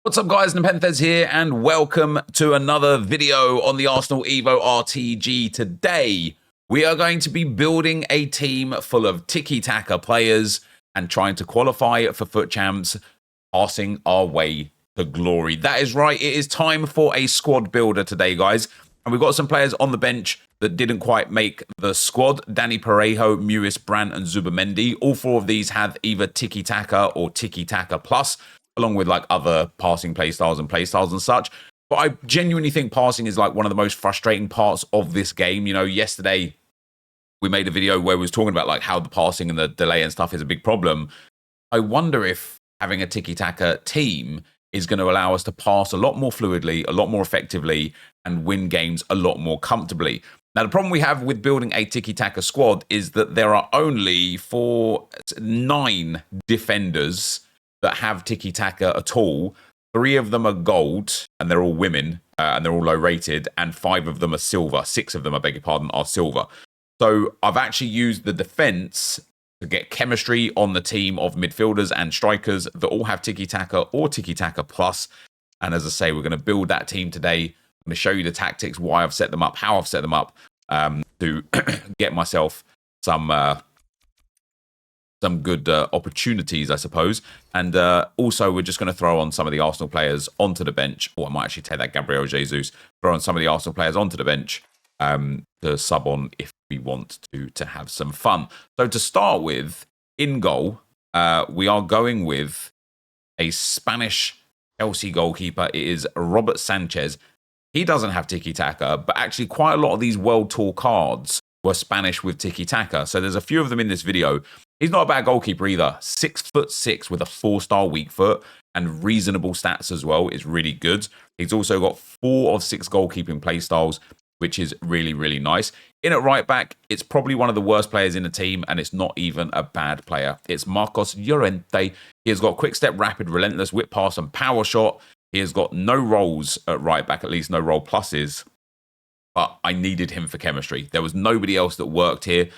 What's up guys, NepentheZ here and welcome to another video on the Arsenal Evo RTG. Today we are going to be building a team full of Tiki Taka players and trying to qualify for FUT Champs, passing our way to glory. That is right, it is time for a squad builder today guys. And we've got some players on the bench that didn't quite make the squad. Danny Parejo, Mewis, Brandt and Zubamendi. All four of these have either Tiki Taka or Tiki Taka Plus, along with like other passing playstyles and such. But I genuinely think passing is like one of the most frustrating parts of this game. You know, yesterday we made a video where we was talking about like how the passing and the delay and stuff is a big problem. I wonder if having a Tiki Taka team is going to allow us to pass a lot more fluidly, a lot more effectively, and win games a lot more comfortably. Now, the problem we have with building a Tiki Taka squad is that there are only 9 defenders that have Tiki Taka at all. 3 of them are gold, and they're all women, and they're all low rated, and 5 of them are silver. 6 of them, I beg your pardon, are silver. So I've actually used the defense to get chemistry on the team of midfielders and strikers that all have Tiki Taka or Tiki Taka Plus. And as I say, we're going to build that team today. I'm going to show you the tactics, why I've set them up, how I've set them up, to get myself some good opportunities, I suppose. And also, we're just going to throw on some of the Arsenal players onto the bench. Or I might actually take that Gabriel Jesus, throw on some of the Arsenal players onto the bench to sub on if we want to have some fun. So to start with, in goal, we are going with a Spanish Chelsea goalkeeper. It is Robert Sanchez. He doesn't have Tiki Taka, but actually quite a lot of these World Tour cards were Spanish with Tiki Taka. So there's a few of them in this video. He's not a bad goalkeeper either. 6'6" with a 4-star weak foot and reasonable stats as well is really good. He's also got 4 of 6 goalkeeping play styles, which is really, really nice. In at right back, it's probably one of the worst players in the team, and it's not even a bad player. It's Marcos Llorente. He has got quick step, rapid, relentless, whip pass, and power shot. He has got no roles at right back, at least no role pluses. But I needed him for chemistry. There was nobody else that worked here.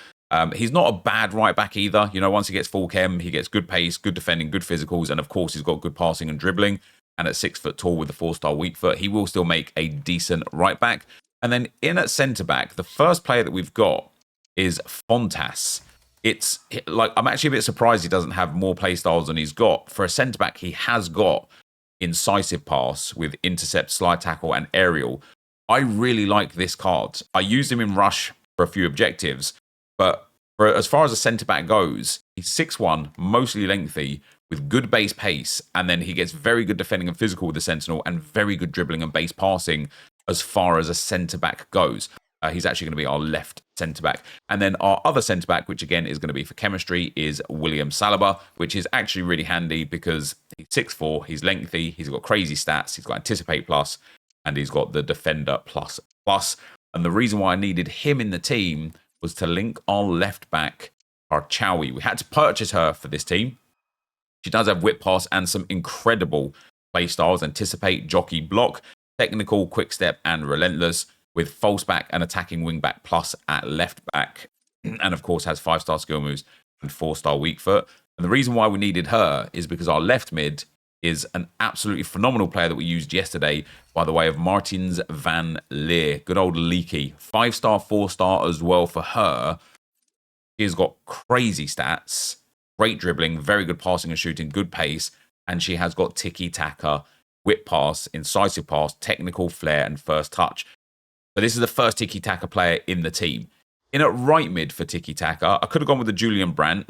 He's not a bad right back either. You know, once he gets full chem, he gets good pace, good defending, good physicals, and of course he's got good passing and dribbling. And at 6 foot tall with a 4-star weak foot, he will still make a decent right back. And then in at centre back, the first player that we've got is Fontas. It's like, I'm actually a bit surprised he doesn't have more play styles than he's got. For a centre back, he has got incisive pass with intercept, slide tackle, and aerial. I really like this card. I used him in rush for a few objectives, but as far as a centre back goes, he's 6'1", mostly lengthy, with good base pace, and then he gets very good defending and physical with the sentinel, and very good dribbling and base passing as far as a centre back goes. He's actually going to be our left centre back. And then our other centre back, which again is going to be for chemistry, is William Saliba, which is actually really handy because he's 6'4", he's lengthy, he's got crazy stats, he's got anticipate plus, and he's got the defender plus. And the reason why I needed him in the team was to link our left back, Archawi. We had to purchase her for this team. She does have whip pass and some incredible play styles: anticipate, jockey, block, technical, quick step, and relentless, with false back and attacking wing back plus at left back. And of course has 5-star skill moves and 4-star weak foot. And the reason why we needed her is because our left mid is an absolutely phenomenal player that we used yesterday by the way of Martins van Leer. Good old Leaky. 5-star, 4-star as well for her. She's got crazy stats, great dribbling, very good passing and shooting, good pace, and she has got Tiki Taka, whip pass, incisive pass, technical flair, and first touch. So this is the first Tiki Taka player in the team. In at right mid for Tiki Taka, I could have gone with the Julian Brandt.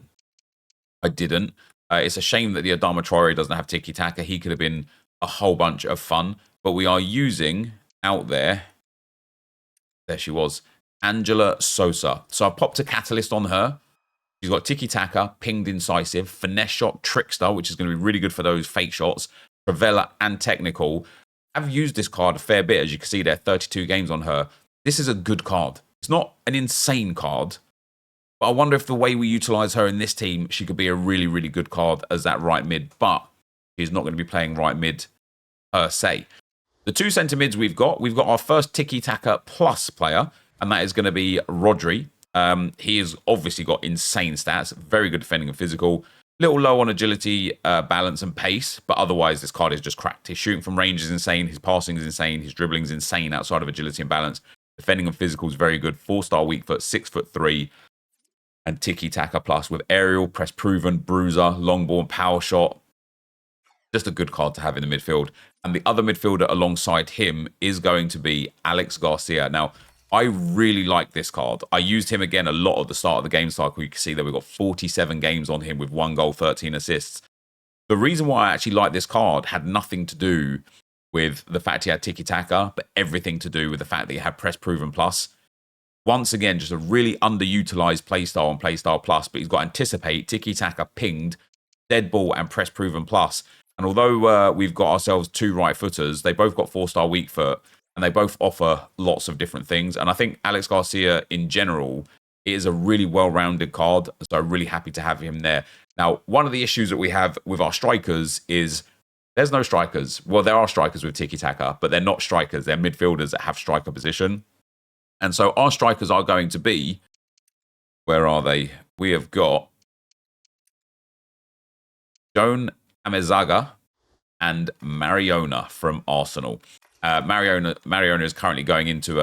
I didn't. It's a shame that the Adama Traore doesn't have Tiki Taka. He could have been a whole bunch of fun. But we are using out there she was, Angela Sosa. So I popped a catalyst on her. She's got Tiki Taka, pinged incisive, finesse shot, trickster, which is going to be really good for those fake shots, Travella, and technical. I've used this card a fair bit, as you can see there, 32 games on her. This is a good card. It's not an insane card, but I wonder if the way we utilize her in this team, she could be a really, really good card as that right mid, but she's not going to be playing right mid per se. The 2 centre mids we've got our first Tiki Taka Plus player, and that is going to be Rodri. He has obviously got insane stats, very good defending and physical, Little low on agility, balance, and pace, but otherwise this card is just cracked. His shooting from range is insane. His passing is insane. His dribbling is insane outside of agility and balance. Defending and physical is very good. 4-star weak foot, 6'3", and Tiki Taka plus with aerial, press proven, bruiser, long ball, and power shot. Just a good card to have in the midfield. And the other midfielder alongside him is going to be Alex Garcia. Now, I really like this card. I used him again a lot at the start of the game cycle. You can see that we've got 47 games on him with 1 goal, 13 assists. The reason why I actually like this card had nothing to do with the fact he had Tiki Taka, but everything to do with the fact that he had Press Proven Plus. Once again, just a really underutilized playstyle and playstyle plus, but he's got Anticipate, Tiki Taka, Pinged, Dead Ball, and Press Proven Plus. And although we've got ourselves 2 right footers, they both got 4-star weak foot. And they both offer lots of different things. And I think Alex Garcia, in general, is a really well-rounded card. So I'm really happy to have him there. Now, one of the issues that we have with our strikers is there's no strikers. Well, there are strikers with Tiki Taka, but they're not strikers. They're midfielders that have striker position. And so our strikers are going to be... Where are they? We have got Joan Amezaga and Mariona from Arsenal. Mariona is currently going into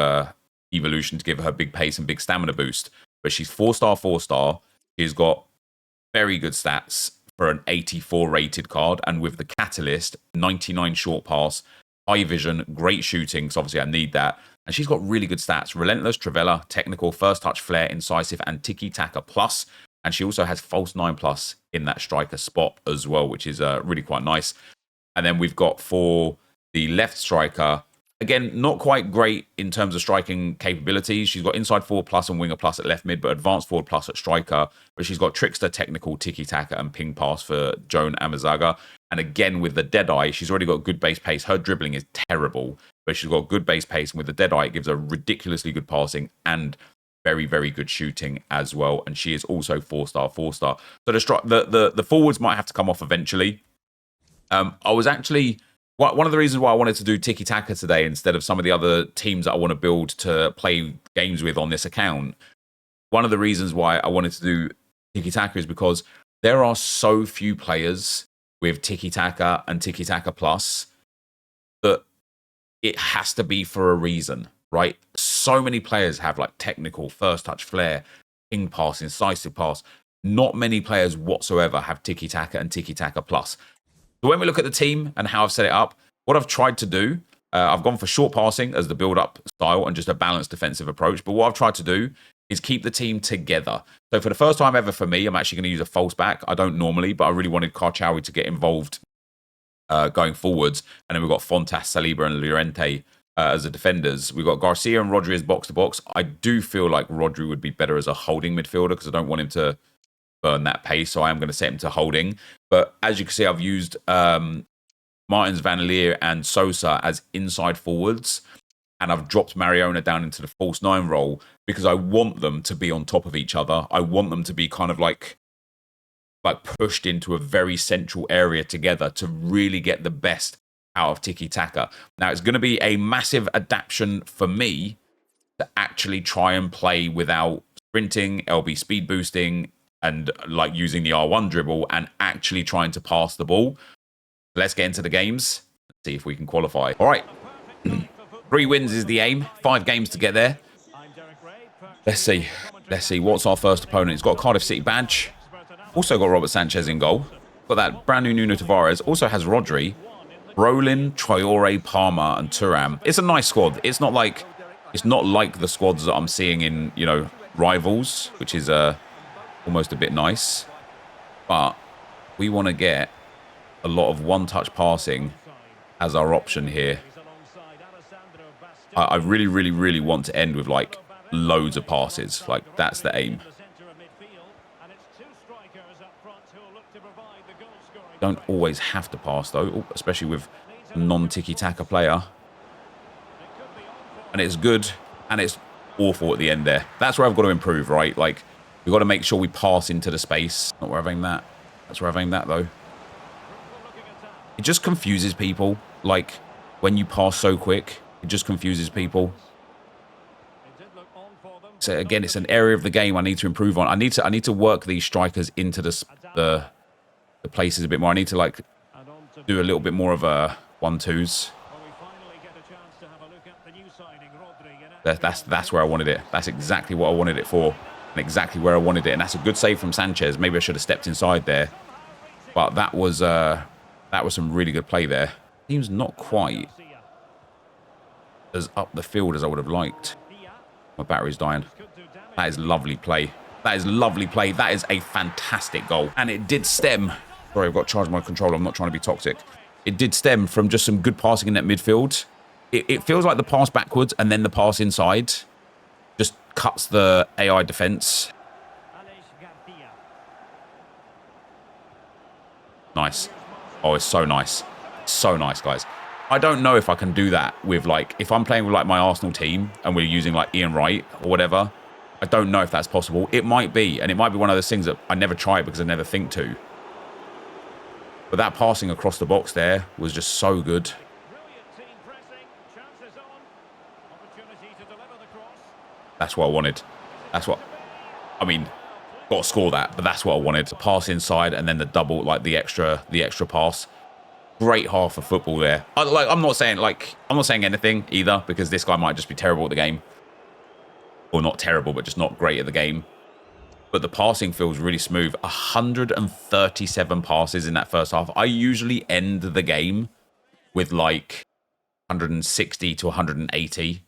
evolution to give her big pace and big stamina boost, but she's 4-star, 4-star. She's got very good stats for an 84 rated card, and with the catalyst, 99 short pass, high vision, great shooting. Because obviously I need that, and she's got really good stats: relentless, Travella, technical, first touch, flair, incisive, and Tiki Taka plus. And she also has false 9 plus in that striker spot as well, which is really quite nice. And then we've got for the left striker, again, not quite great in terms of striking capabilities. She's got inside forward plus and winger plus at left mid, but advanced forward plus at striker. But she's got trickster, technical, Tiki Taka, and ping pass for Joan Amezaga. And again, with the Deadeye, she's already got good base pace. Her dribbling is terrible, but she's got good base pace. And with the Deadeye, it gives her ridiculously good passing and very, very good shooting as well. And she is also 4-star, 4-star. So the forwards might have to come off eventually. I was actually... One of the reasons why I wanted to do Tiki Taka today instead of some of the other teams that I want to build to play games with on this account, one of the reasons why I wanted to do Tiki Taka is because there are so few players with Tiki Taka and Tiki Taka Plus that it has to be for a reason, right? So many players have like technical, first touch, flair, ping pass, incisive pass. Not many players whatsoever have Tiki Taka and Tiki Taka Plus. So when we look at the team and how I've set it up, what I've tried to do, I've gone for short passing as the build-up style and just a balanced defensive approach. But what I've tried to do is keep the team together. So for the first time ever for me, I'm actually going to use a false back. I don't normally, but I really wanted Karchawi to get involved going forwards. And then we've got Fontas, Saliba, and Llorente as the defenders. We've got Garcia and Rodri as box-to-box. I do feel like Rodri would be better as a holding midfielder because I don't want him to burn that pace, so I am going to set him to holding. But as you can see, I've used Martins, Van Leer, and Sosa as inside forwards, and I've dropped Mariona down into the false 9 role because I want them to be on top of each other. I want them to be kind of like pushed into a very central area together to really get the best out of Tiki Taka. Now, it's going to be a massive adaptation for me to actually try and play without sprinting, LB speed boosting, and like using the R1 dribble and actually trying to pass the ball. Let's get into the games. Let's see if we can qualify. All right. 3 wins is the aim. 5 games to get there. Let's see. Let's see. What's our first opponent? It's got a Cardiff City badge. Also got Robert Sanchez in goal. Got that brand new Nuno Tavares. Also has Rodri, Brolin, Traore, Palmer, and Thuram. It's a nice squad. It's not like the squads that I'm seeing in, you know, Rivals, which is almost a bit nice, but we want to get a lot of one-touch passing as our option here. I really, really, really want to end with like loads of passes. Like that's the aim. Don't always have to pass though, especially with a non-Tiki Taka player. And it's good and it's awful at the end there. That's where I've got to improve, right? Like, we've got to make sure we pass into the space. Not where I've aimed that. That's where I've aimed that, though. It just confuses people. Like, when you pass so quick, it just confuses people. So, again, it's an area of the game I need to improve on. I need to work these strikers into the the places a bit more. I need to like do a little bit more of a 1-2s. That's where I wanted it. That's exactly what I wanted it for, and exactly where I wanted it. And that's a good save from Sanchez. Maybe I should have stepped inside there, but that was some really good play there. Team's not quite as up the field as I would have liked. My battery's dying. That is lovely play. That is lovely play. That is a fantastic goal. And it did stem... Sorry, I've got to charge my controller. I'm not trying to be toxic. It did stem from just some good passing in that midfield. It feels like the pass backwards and then the pass inside just cuts the AI defense. Nice. Oh, it's so nice. So nice, guys. I don't know if I can do that with, like, if I'm playing with, like, my Arsenal team and we're using, like, Ian Wright or whatever. I don't know if that's possible. It might be, and it might be one of those things that I never try because I never think to. But that passing across the box there was just so good. That's what I wanted. That's what... I mean, got to score that, but that's what I wanted. The pass inside and then the double, like, the extra pass. Great half of football there. I'm not saying anything either, because this guy might just be terrible at the game. Or not terrible, but just not great at the game. But the passing feels really smooth. 137 passes in that first half. I usually end the game with like 160 to 180.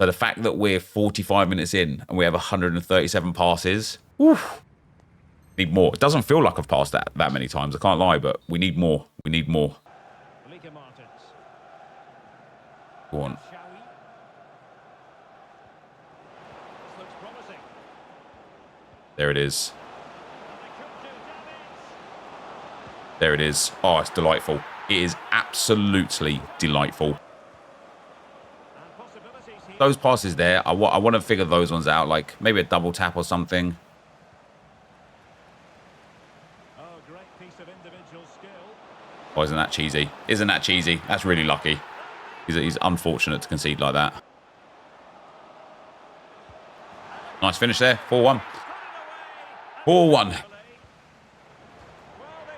So the fact that we're 45 minutes in and we have 137 passes, oof, need more. It doesn't feel like I've passed that many times. I can't lie, but we need more. We need more. Go on. There it is. There it is. Oh, it's delightful. It is absolutely delightful. Those passes there, I want to figure those ones out, like maybe a double tap or something. Oh, isn't that cheesy? Isn't that cheesy? That's really lucky. He's unfortunate to concede like that. Nice finish there. 4-1. 4-1.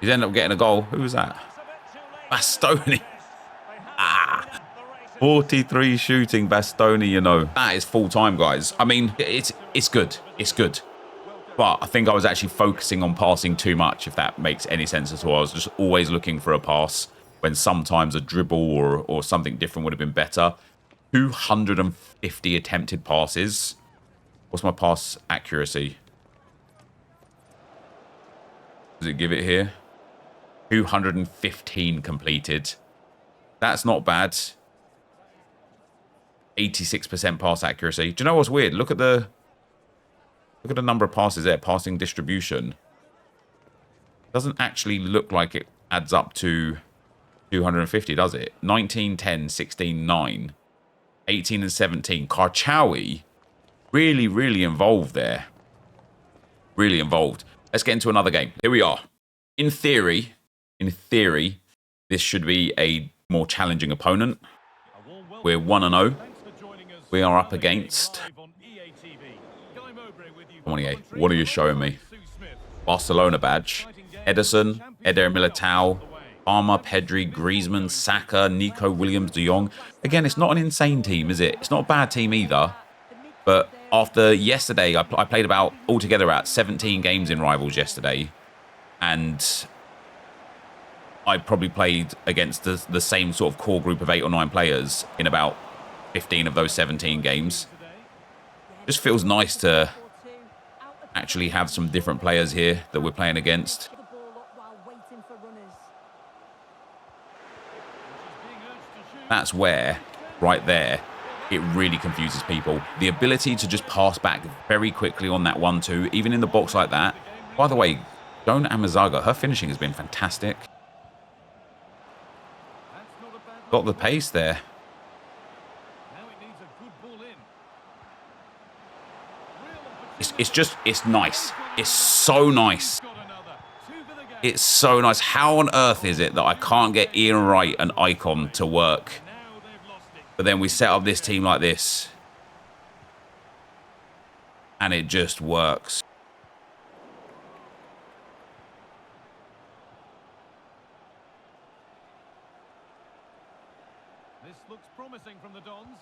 He's ended up getting a goal. Who was that? Bastoni. 43 shooting Bastoni, you know. That is full time, guys. I mean, it's good. It's good. But I think I was actually focusing on passing too much, if that makes any sense at all. I was just always looking for a pass when sometimes a dribble or something different would have been better. 250 attempted passes. What's my pass accuracy? Does it give it here? 215 completed. That's not bad. 86% pass accuracy. Do you know what's weird? Look at the number of passes there. Passing distribution. Doesn't actually look like it adds up to 250, does it? 19, 10, 16, 9. 18 and 17. Karchawi really, really involved there. Really involved. Let's get into another game. Here we are. In theory, this should be a more challenging opponent. We're 1-0. We are up against... Come on, EA. What are you showing me? Barcelona badge. Ederson, Eder Militao, Palmer, Pedri, Griezmann, Saka, Nico Williams, De Jong. Again, it's not an insane team, is it? It's not a bad team either. But after yesterday, I played altogether about 17 games in Rivals yesterday. And I probably played against the same sort of core group of 8 or 9 players in about 15 of those 17 games. Just feels nice to actually have some different players here that we're playing against. That's where, right there, it really confuses people. The ability to just pass back very quickly on that 1-2, even in the box like that. By the way, Joan Amazaga, her finishing has been fantastic. Got the pace there. It's nice. It's so nice. It's so nice. How on earth is it that I can't get Ian Wright and Icon to work? But then we set up this team like this. And it just works. This looks promising from the Dons.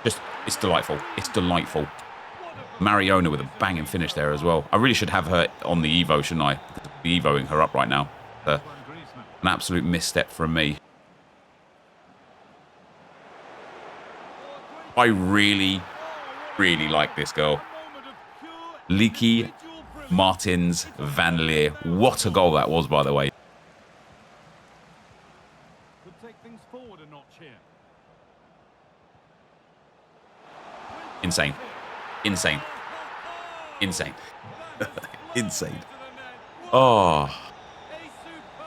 Just, it's delightful. It's delightful. Mariona with a banging finish there as well. I really should have her on the Evo, shouldn't I? Be Evoing her up right now. An absolute misstep from me. I really, really like this girl. Leaky Martins Van Leer. What a goal that was, by the way. Could take things forward a notch here. Insane. Insane. Insane. Insane. Oh.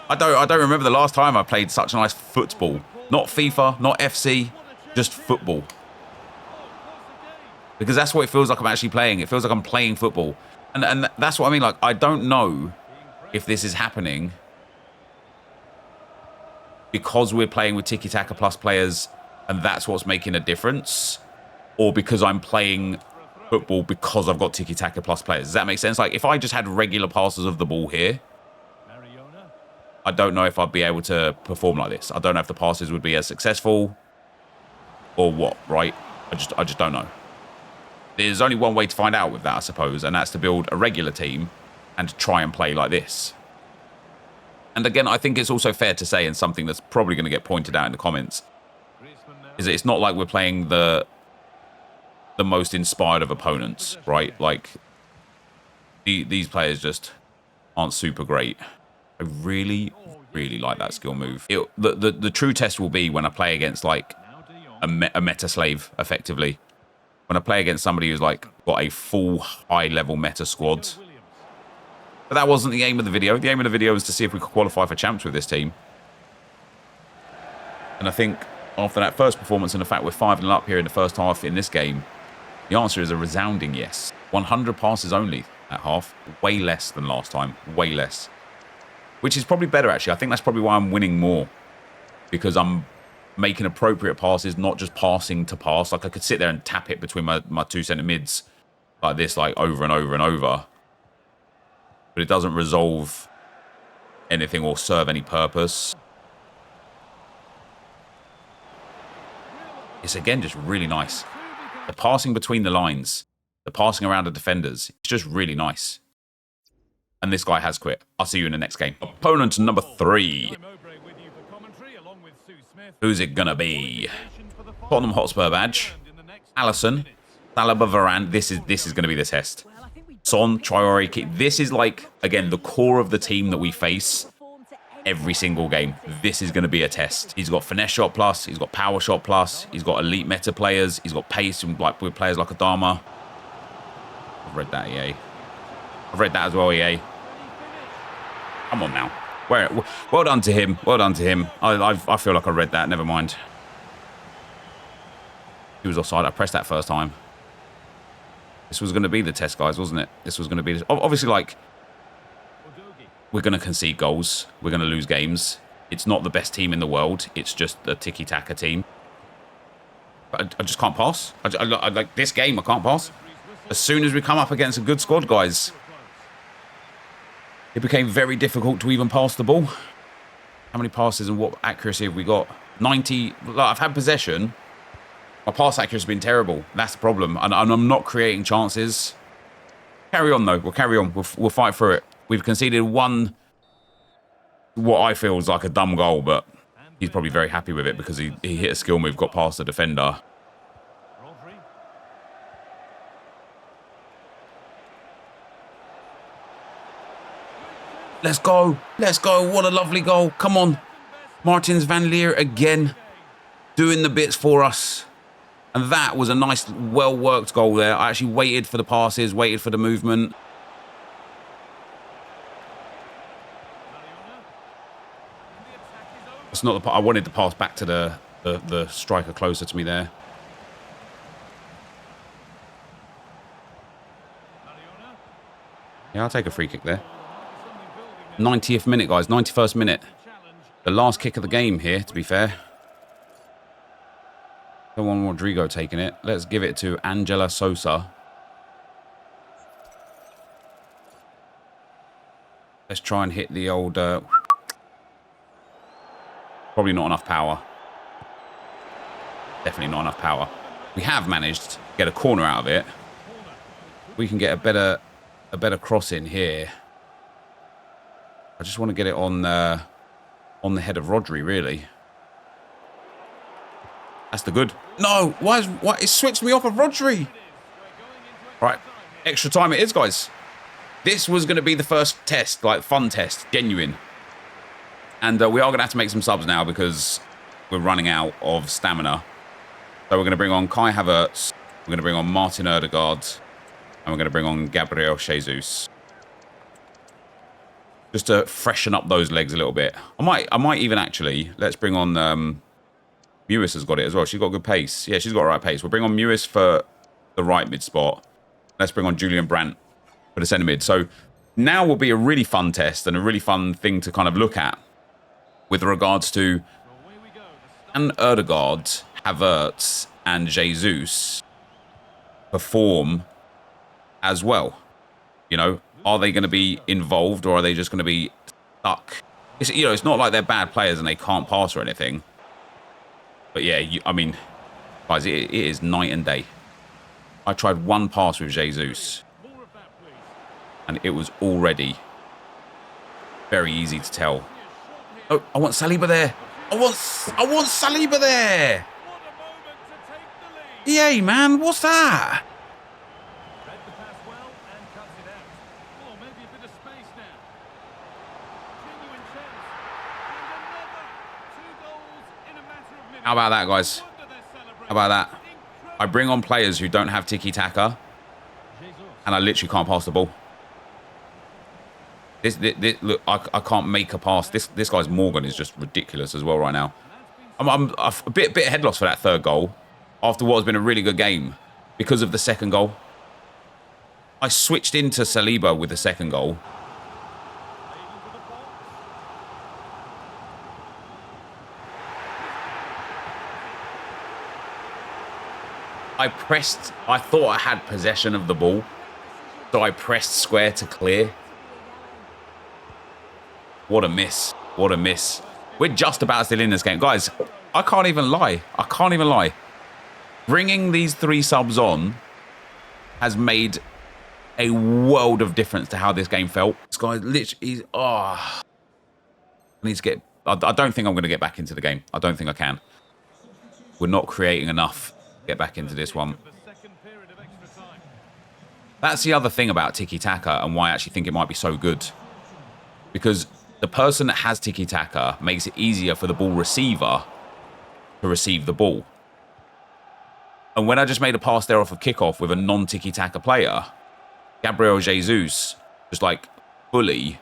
I don't remember the last time I played such nice football. Not FIFA, not FC, just football. Because that's what it feels like I'm actually playing. It feels like I'm playing football. And that's what I mean. Like, I don't know if this is happening because we're playing with Tiki Taka plus players and that's what's making a difference, or because I'm playing football because I've got Tiki Taka plus players. Does that make sense? Like, if I just had regular passes of the ball here, I don't know if I'd be able to perform like this. I don't know if the passes would be as successful or what, right? I just don't know. There's only one way to find out with that, I suppose, and that's to build a regular team and to try and play like this. And again, I think it's also fair to say, and something that's probably going to get pointed out in the comments, is that it's not like we're playing the most inspired of opponents, right? Like, these players just aren't super great. I really, really like that skill move. The true test will be when I play against, like, a meta slave, effectively. When I play against somebody who's, like, got a full high-level meta squad. But that wasn't the aim of the video. The aim of the video was to see if we could qualify for champs with this team. And I think after that first performance and the fact we're 5-0 up here in the first half in this game, the answer is a resounding yes. 100 passes only at half. Way less than last time. Way less. Which is probably better, actually. I think that's probably why I'm winning more. Because I'm making appropriate passes, not just passing to pass. Like, I could sit there and tap it between my two centre mids like this, like, over and over and over. But it doesn't resolve anything or serve any purpose. It's, again, just really nice. The passing between the lines, the passing around the defenders, it's just really nice. And this guy has quit. I'll see you in the next game. Opponent number 3. Who's it gonna be? Tottenham Hotspur badge. Alisson, Saliba, Varane. This is gonna be the test. Son, Traore. This is, like, again, the core of the team that we face every single game. This is gonna be a test. He's got finesse shot plus. He's got power shot plus. He's got elite meta players. He's got pace and, like, with players like Adama. I've read that, EA. I've read that as well, EA. Come on now. Well done to him. Well done to him. I feel like I read that. Never mind. He was offside. I pressed that first time. This was going to be the test, guys, wasn't it? This was going to be... Obviously, like, we're going to concede goals. We're going to lose games. It's not the best team in the world. It's just a Tiki Taka team. But I just can't pass. I like this game, I can't pass. As soon as we come up against a good squad, guys, it became very difficult to even pass the ball. How many passes and what accuracy have we got? 90. Like, I've had possession. My pass accuracy has been terrible. That's the problem. And I'm not creating chances. Carry on, though. We'll carry on. We'll fight through it. We've conceded one, what I feel is like a dumb goal, but he's probably very happy with it because he hit a skill move, got past the defender. Let's go. Let's go. What a lovely goal. Come on. Martins Van Leer again. Doing the bits for us. And that was a nice, well-worked goal there. I actually waited for the passes, waited for the movement. It's not the... I wanted to pass back to the striker closer to me there. Yeah, I'll take a free kick there. 90th minute, guys. 91st minute. The last kick of the game here, to be fair. Don't want Rodrigo taking it. Let's give it to Angela Sosa. Let's try and hit the old... Probably not enough power. Definitely not enough power. We have managed to get a corner out of it. We can get a better cross in here. I just want to get it on the head of Rodri, really. That's the good. No, why it switched me off of Rodri? Right, extra time it is, guys. This was going to be the first test, like fun test, genuine. And we are going to have to make some subs now because we're running out of stamina. So we're going to bring on Kai Havertz. We're going to bring on Martin Odegaard. And we're going to bring on Gabriel Jesus. Just to freshen up those legs a little bit. I might even actually, let's bring on, Mewis has got it as well. She's got good pace. Yeah, she's got the right pace. We'll bring on Mewis for the right mid spot. Let's bring on Julian Brandt for the centre mid. So now will be a really fun test and a really fun thing to kind of look at with regards to can Odegaard, Havertz and Jesus perform as well? You know, are they going to be involved or are they just going to be stuck? It's not like they're bad players and they can't pass or anything. But yeah, I mean, guys, it is night and day. I tried one pass with Jesus and it was already very easy to tell. Oh, I want Saliba there. I want Saliba there. EA, man, what's that? How about that, guys? How about that? I bring on players who don't have Tiki Taka, and I literally can't pass the ball. This look, I can't make a pass. This guy's Morgan is just ridiculous as well right now. I'm a bit head loss for that third goal after what has been a really good game because of the second goal. I switched into Saliba with the second goal. I thought I had possession of the ball, so I pressed square to clear. What a miss. What a miss. We're just about still in this game. Guys, I can't even lie. I can't even lie. Bringing these 3 subs on has made a world of difference to how this game felt. This guy literally, I need to get, I don't think I'm going to get back into the game. I don't think I can. We're not creating enough to get back into this one. That's the other thing about Tiki Taka and why I actually think it might be so good. Because the person that has Tiki Taka makes it easier for the ball receiver to receive the ball. And when I just made a pass there off of kickoff with a non-Tiki Taka player, Gabriel Jesus just like fully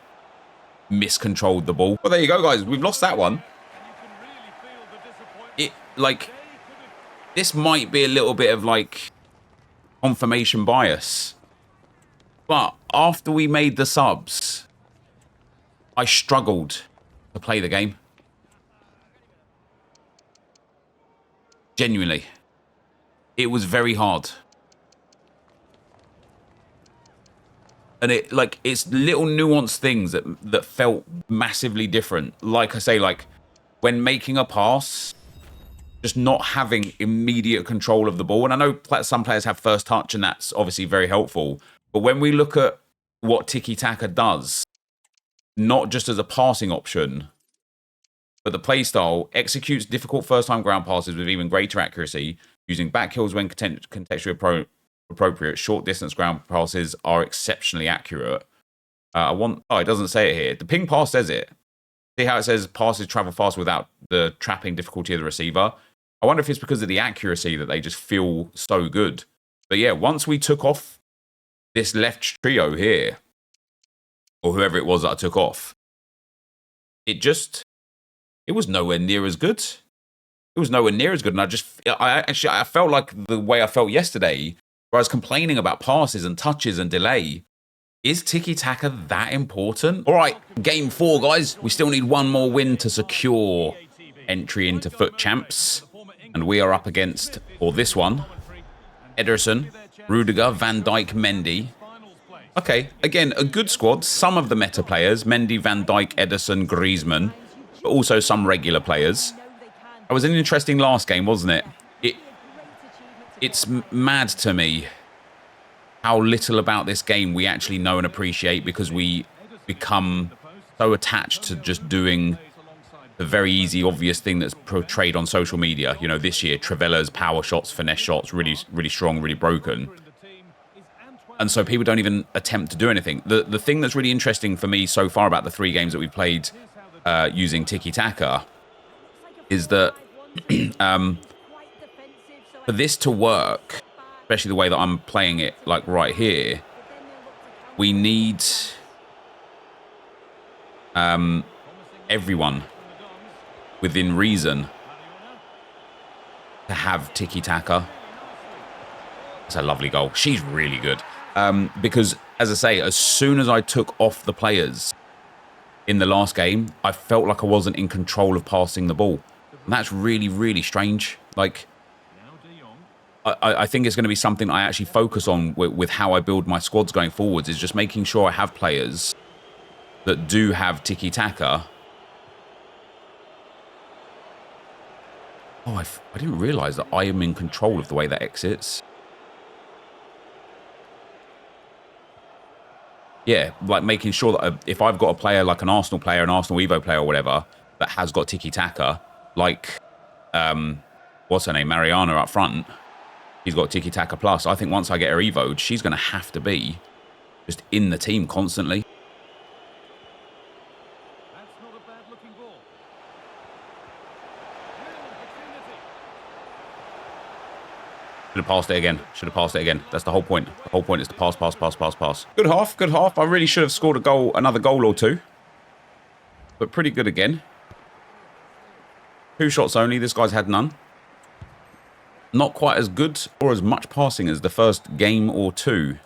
miscontrolled the ball. Well, there you go, guys. We've lost that one. This might be a little bit of like confirmation bias. But after we made the subs, I struggled to play the game. Genuinely. It was very hard. And it's little nuanced things that felt massively different. Like I say, like when making a pass, just not having immediate control of the ball. And I know some players have first touch and that's obviously very helpful. But when we look at what Tiki Taka does, not just as a passing option, but the playstyle executes difficult first-time ground passes with even greater accuracy, using back heels when contextually appropriate. Short-distance ground passes are exceptionally accurate. It doesn't say it here. The ping pass says it. See how it says passes travel fast without the trapping difficulty of the receiver? I wonder if it's because of the accuracy that they just feel so good. But yeah, once we took off this left trio here, or whoever it was that I took off, it was nowhere near as good. It was nowhere near as good. And I felt like the way I felt yesterday, where I was complaining about passes and touches and delay. Is Tiki Taka that important? All right, game 4, guys. We still need one more win to secure entry into Foot Champs. And we are up against, for this one, Ederson, Rudiger, Van Dijk, Mendy. Okay, again, a good squad. Some of the meta players, Mendy, Van Dijk, Ederson, Griezmann. but also some regular players. It was an interesting last game, wasn't it? It's mad to me how little about this game we actually know and appreciate, because we become so attached to just doing the very easy, obvious thing that's portrayed on social media. You know, this year, Trivella's power shots, finesse shots, really, really strong, really broken. And so people don't even attempt to do anything. The thing that's really interesting for me so far about the 3 games that we've played using Tiki Taka is that for this to work, especially the way that I'm playing it, like right here, we need everyone within reason to have Tiki Taka. It's a lovely goal. She's really good. Because, as I say, as soon as I took off the players in the last game, I felt like I wasn't in control of passing the ball. And that's really, really strange. Like, I think it's going to be something I actually focus on with how I build my squads going forwards, is just making sure I have players that do have Tiki Taka. Oh, I didn't realise that I am in control of the way that exits. Yeah, like making sure that if I've got a player like an Arsenal player, an Arsenal Evo player or whatever, that has got Tiki Taka, like, what's her name, Mariana up front, she's got Tiki Taka plus. I think once I get her Evo'd, she's going to have to be just in the team constantly. That's not a bad looking ball. Should have passed it again. Should have passed it again. That's the whole point. The whole point is to pass, pass, pass, pass, pass. Good half, good half. I really should have scored a goal, another goal or two. But pretty good again. 2 shots only. This guy's had none. Not quite as good or as much passing as the first game or 2.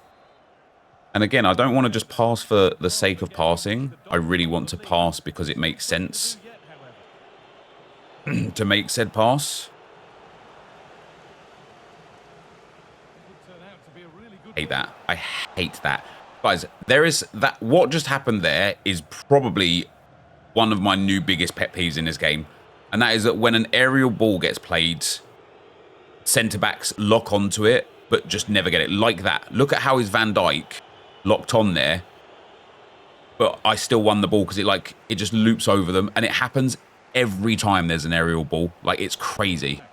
And again, I don't want to just pass for the sake of passing. I really want to pass because it makes sense to make said pass. Hate that. I hate that. Guys, there is that. What just happened there is probably one of my new biggest pet peeves in this game. And that is that when an aerial ball gets played, centre-backs lock onto it, but just never get it. Like that. Look at how is Van Dijk locked on there. But I still won the ball because it just loops over them. And it happens every time there's an aerial ball. Like, it's crazy.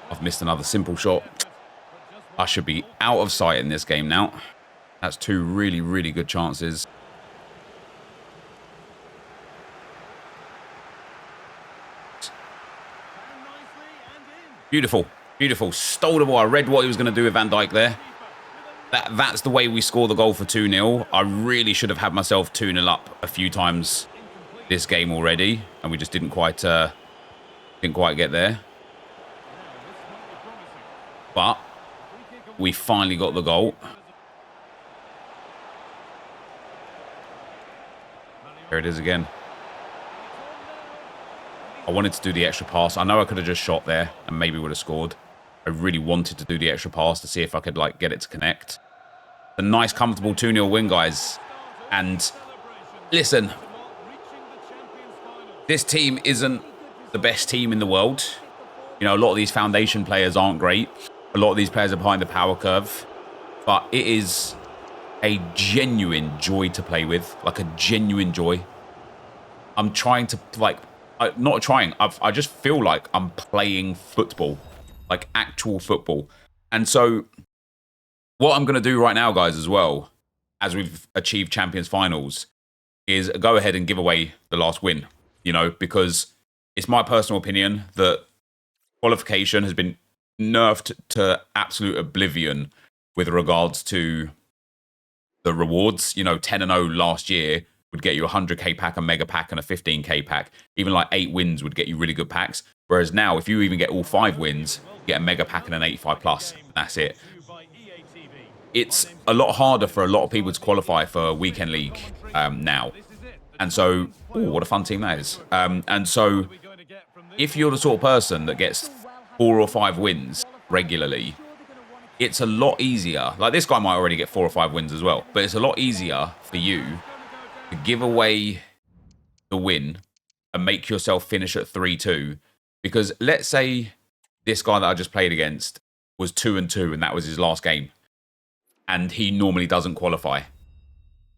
I've missed another simple shot. I should be out of sight in this game now. That's 2 really, really good chances. Beautiful. Beautiful. Stole the ball. I read what he was going to do with Van Dijk there. That's the way we score the goal for 2-0. I really should have had myself 2-0 up a few times this game already. And we just didn't quite get there. But we finally got the goal. There it is again. I wanted to do the extra pass. I know I could have just shot there and maybe would have scored. I really wanted to do the extra pass to see if I could get it to connect. A nice, comfortable 2-0 win, guys. And listen, this team isn't the best team in the world. You know, a lot of these foundation players aren't great. A lot of these players are behind the power curve, but it is a genuine joy to play with, like a genuine joy. I'm trying to, not trying, I just feel like I'm playing football, like actual football. And so what I'm going to do right now, guys, as well, as we've achieved Champions Finals, is go ahead and give away the last win, you know, because it's my personal opinion that qualification has been nerfed to absolute oblivion with regards to the rewards. You know, 10-0 last year would get you a 100k pack, a mega pack, and a 15k pack. Even like 8 wins would get you really good packs. Whereas now, if you even get all 5 wins, you get a mega pack and an 85 plus. That's it. It's a lot harder for a lot of people to qualify for Weekend League now. And so, ooh, what a fun team that is. And so, if you're the sort of person that gets 4 or 5 wins regularly, it's a lot easier. Like, this guy might already get 4 or 5 wins as well, but it's a lot easier for you to give away the win and make yourself finish at 3-2. Because let's say this guy that I just played against was 2-2 and that was his last game, and he normally doesn't qualify.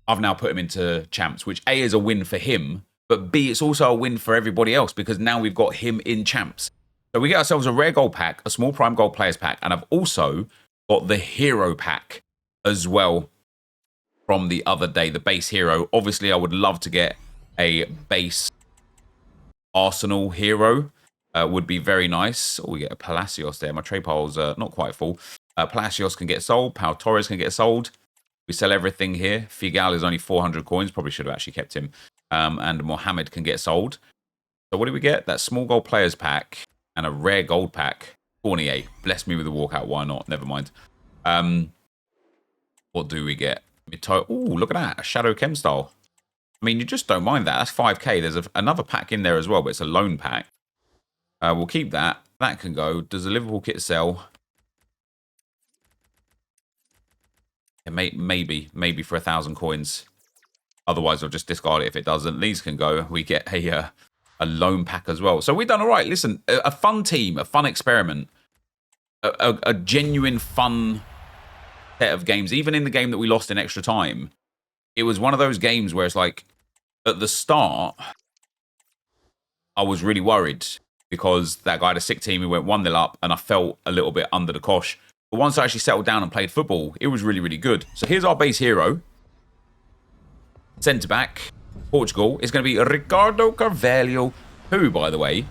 I've now put him into champs, which A, is a win for him, but B, it's also a win for everybody else because now we've got him in champs. So we get ourselves a rare gold pack, a small prime gold players pack, and I've also got the hero pack as well from the other day, the base hero. Obviously, I would love to get a base Arsenal hero. Would be very nice. Oh, we get a Palacios there. My trade pile's not quite full. Palacios can get sold. Pau Torres can get sold. We sell everything here. Figal is only 400 coins. Probably should have actually kept him. And Mohamed can get sold. So what do we get? That small gold players pack and a rare gold pack. Fournier. Bless me with a walkout. Why not? Never mind. What do we get? Oh, look at that. A Shadow Chem style. I mean, you just don't mind that. That's 5k. There's another pack in there as well, but it's a loan pack. We'll keep that. That can go. Does the Liverpool kit sell? Yeah, maybe for 1,000 coins. Otherwise, I'll just discard it if it doesn't. These can go. We get a loan pack as well. So we've done all right. Listen, a fun team, a fun experiment, a genuine fun set of games. Even in the game that we lost in extra time, it was one of those games where it's like, at the start, I was really worried because that guy had a sick team. He went 1-0 up, and I felt a little bit under the cosh. But once I actually settled down and played football, it was really, really good. So here's our base hero. Centre-back, Portugal, is going to be Ricardo Carvalho, who, by the way,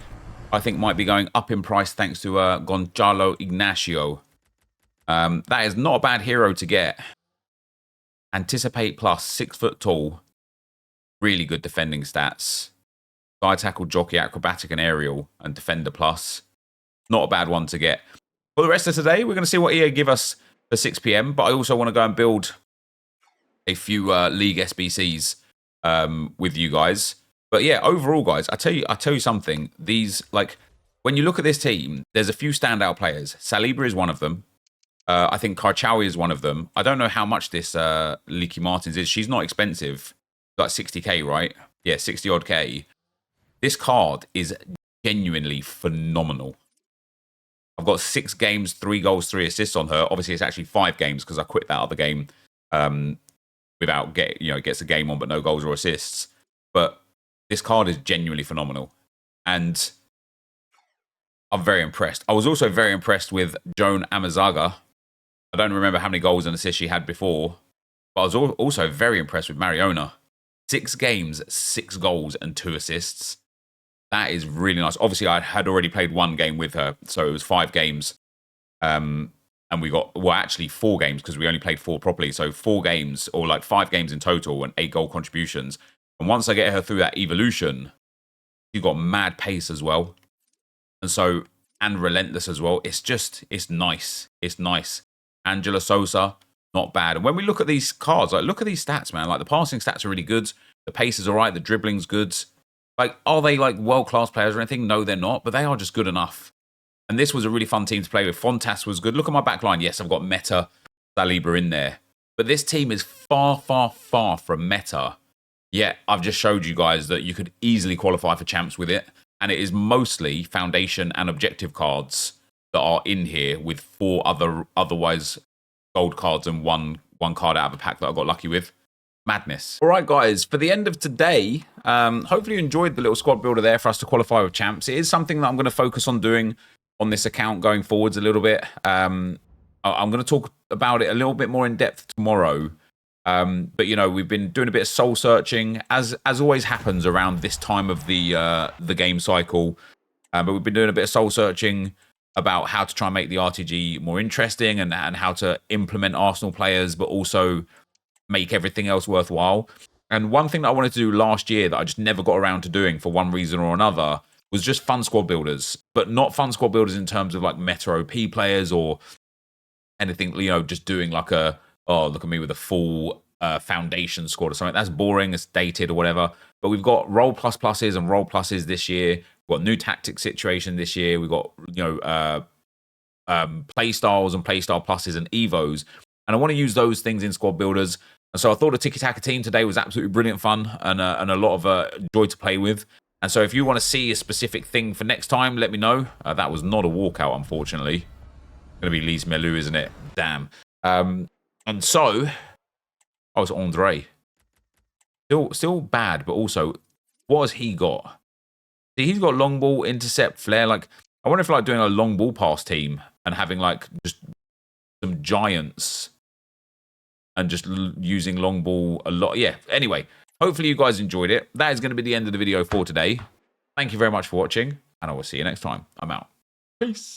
I think might be going up in price thanks to Gonzalo Ignacio. That is not a bad hero to get. Anticipate plus, 6 foot tall. Really good defending stats. Side tackle, jockey, acrobatic, and aerial, and defender plus. Not a bad one to get. For the rest of today, we're going to see what EA give us for 6 p.m. But I also want to go and build a few league SBCs with you guys. But yeah, overall, guys, I tell you something. These, like, when you look at this team, there's a few standout players. Saliba is one of them. I think Karchawi is one of them. I don't know how much this Leaky Martins is. She's not expensive. Like 60k, right? Yeah, 60 odd K. This card is genuinely phenomenal. I've got 6 games, 3 goals, 3 assists on her. Obviously, it's actually 5 games because I quit that other game without gets a game on but no goals or assists. But this card is genuinely phenomenal, and I'm very impressed. I was also very impressed with Joan Amazaga. I don't remember how many goals and assists she had before, but I was also very impressed with Mariona. 6 games, 6 goals, and 2 assists. That is really nice. Obviously, I had already played 1 game with her, so it was 5 games. And we got, well, actually 4 games because we only played 4 properly. So 4 games, or like 5 games in total, and 8 goal contributions. And once I get her through that evolution, she's got mad pace as well. And relentless as well. It's nice. It's nice. Angela Sosa, not bad. And when we look at these cards, like, look at these stats, man. Like, the passing stats are really good. The pace is all right. The dribbling's good. Like, are they like world-class players or anything? No, they're not, but they are just good enough. And this was a really fun team to play with. Fontas was good. Look at my back line. Yes, I've got Meta, Saliba in there. But this team is far, far, far from Meta. Yet, I've just showed you guys that you could easily qualify for champs with it. And it is mostly foundation and objective cards that are in here, with 4 otherwise gold cards and one card out of a pack that I got lucky with. Madness. All right, guys, for the end of today, hopefully you enjoyed the little squad builder there for us to qualify with champs. It is something that I'm going to focus on doing on this account going forwards a little bit. I'm going to talk about it a little bit more in depth tomorrow. But, you know, we've been doing a bit of soul searching, as always happens around this time of the game cycle. But we've been doing a bit of soul searching about how to try and make the RTG more interesting, and how to implement Arsenal players, but also make everything else worthwhile. And one thing that I wanted to do last year that I just never got around to doing for one reason or another was just fun squad builders, but not fun squad builders in terms of like meta OP players or anything, you know, just doing like oh, look at me with a full foundation squad or something. That's boring, it's dated or whatever. But we've got role plus pluses and role pluses this year. We've got new tactic situation this year. We've got, play styles and play style pluses and evos. And I want to use those things in squad builders. And so I thought the Tiki Taka team today was absolutely brilliant fun and a lot of joy to play with. And so if you want to see a specific thing for next time, let me know. That was not a walkout, unfortunately. Going to be Lise Melu, isn't it? Damn. And so, oh, it's Andre. Still bad, but also, what has he got? See, he's got long ball, intercept, flair. Like, I wonder if like doing a long ball pass team and having like just some giants and just using long ball a lot. Yeah. Anyway, hopefully you guys enjoyed it. That is going to be the end of the video for today. Thank you very much for watching, and I will see you next time. I'm out. Peace.